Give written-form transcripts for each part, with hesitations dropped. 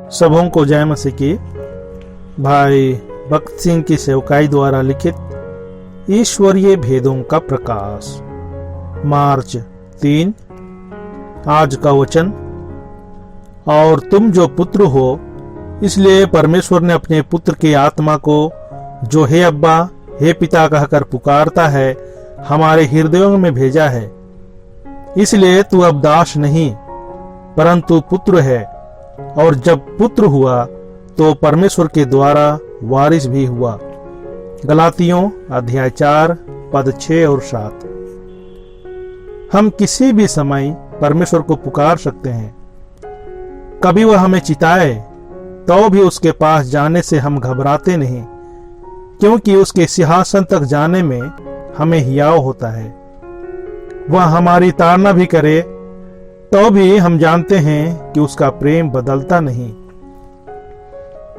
सबों को जय मसीह की। भाई भक्त सिंह की सेवकाई द्वारा लिखित ईश्वरीय भेदों का प्रकाश, मार्च 3। आज का वचन, और तुम जो पुत्र हो, इसलिए परमेश्वर ने अपने पुत्र की आत्मा को, जो हे अब्बा हे पिता कहकर पुकारता है, हमारे हृदयों में भेजा है। इसलिए तू अब दास नहीं परंतु पुत्र है, और जब पुत्र हुआ तो परमेश्वर के द्वारा वारिस भी हुआ। गलातियों अध्याय 4 पद 6 और 7। हम किसी भी समय परमेश्वर को पुकार सकते हैं। कभी वह हमें चिताए तो भी उसके पास जाने से हम घबराते नहीं, क्योंकि उसके सिंहासन तक जाने में हमें हियाव होता है। वह हमारी ताड़ना भी करे तो भी हम जानते हैं कि उसका प्रेम बदलता नहीं।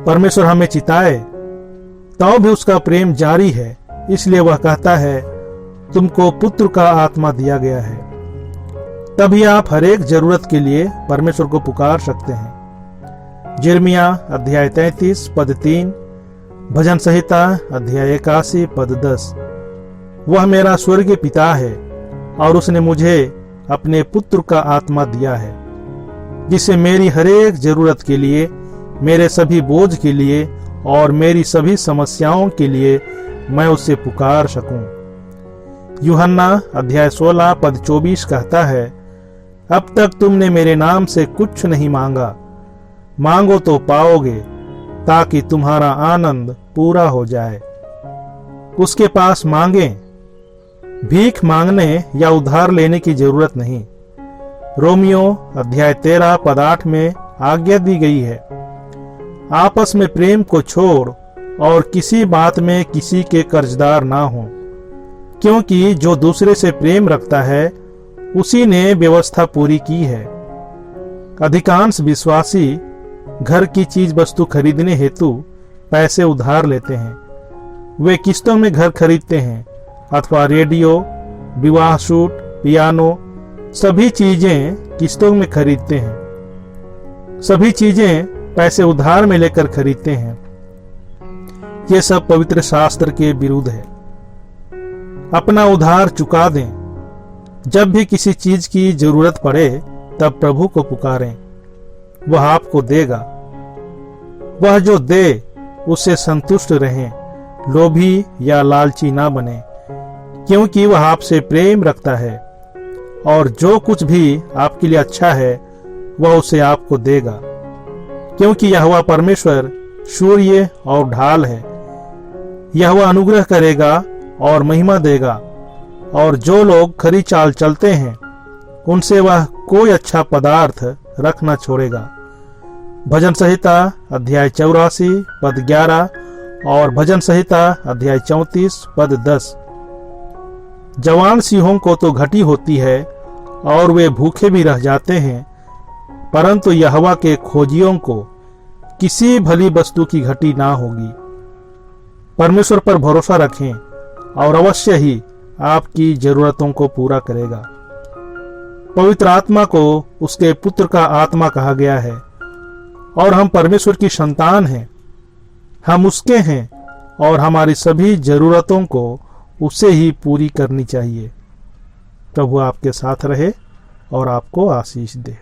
परमेश्वर हमें चिताए तो भी उसका प्रेम जारी है, इसलिए वह कहता है, तुमको पुत्र का आत्मा दिया गया है। तभी आप हर एक जरूरत के लिए परमेश्वर को पुकार सकते हैं। यिर्मयाह अध्याय 33 पद 3, भजन संहिता अध्याय 81 पद 10। वह मेरा स्वर्गीय पिता है और उसने मुझे अपने पुत्र का आत्मा दिया है, जिससे मेरी हर एक जरूरत के लिए, मेरे सभी बोझ के लिए और मेरी सभी समस्याओं के लिए मैं उससे पुकार सकूं। यूहन्ना अध्याय 16 पद 24 कहता है, अब तक तुमने मेरे नाम से कुछ नहीं मांगा, मांगो तो पाओगे, ताकि तुम्हारा आनंद पूरा हो जाए। उसके पास मांगे, भीख मांगने या उधार लेने की जरूरत नहीं। रोमियो अध्याय 13 पद 8 में आज्ञा दी गई है, आपस में प्रेम को छोड़ और किसी बात में किसी के कर्जदार ना हो, क्योंकि जो दूसरे से प्रेम रखता है उसी ने व्यवस्था पूरी की है। अधिकांश विश्वासी घर की चीज वस्तु खरीदने हेतु पैसे उधार लेते हैं। वे किस्तों में घर खरीदते हैं अथवा रेडियो, विवाह सूट, पियानो, सभी चीजें किस्तों में खरीदते हैं। सभी चीजें पैसे उधार में लेकर खरीदते हैं। ये सब पवित्र शास्त्र के विरुद्ध है। अपना उधार चुका दें। जब भी किसी चीज की जरूरत पड़े तब प्रभु को पुकारें, वह आपको देगा। वह जो दे उससे संतुष्ट रहें, लोभी या लालची ना बने, क्योंकि वह आपसे प्रेम रखता है, और जो कुछ भी आपके लिए अच्छा है वह उसे आपको देगा, क्योंकि यहोवा परमेश्वर सूर्य और ढाल है। यहोवा अनुग्रह करेगा और महिमा देगा, और जो लोग खरी चाल चलते हैं उनसे वह कोई अच्छा पदार्थ रखना छोड़ेगा। भजन संहिता अध्याय 84 पद 11 और भजन संहिता अध्याय 34 पद 10। जवान सिंहों को तो घटी होती है और वे भूखे भी रह जाते हैं, परंतु यहोवा के खोजियों को किसी भली वस्तु की घटी ना होगी। परमेश्वर पर भरोसा रखें और अवश्य ही आपकी जरूरतों को पूरा करेगा। पवित्र आत्मा को उसके पुत्र का आत्मा कहा गया है, और हम परमेश्वर की संतान हैं। हम उसके हैं और हमारी सभी जरूरतों को उसे ही पूरी करनी चाहिए। प्रभु आपके साथ रहे और आपको आशीष दे।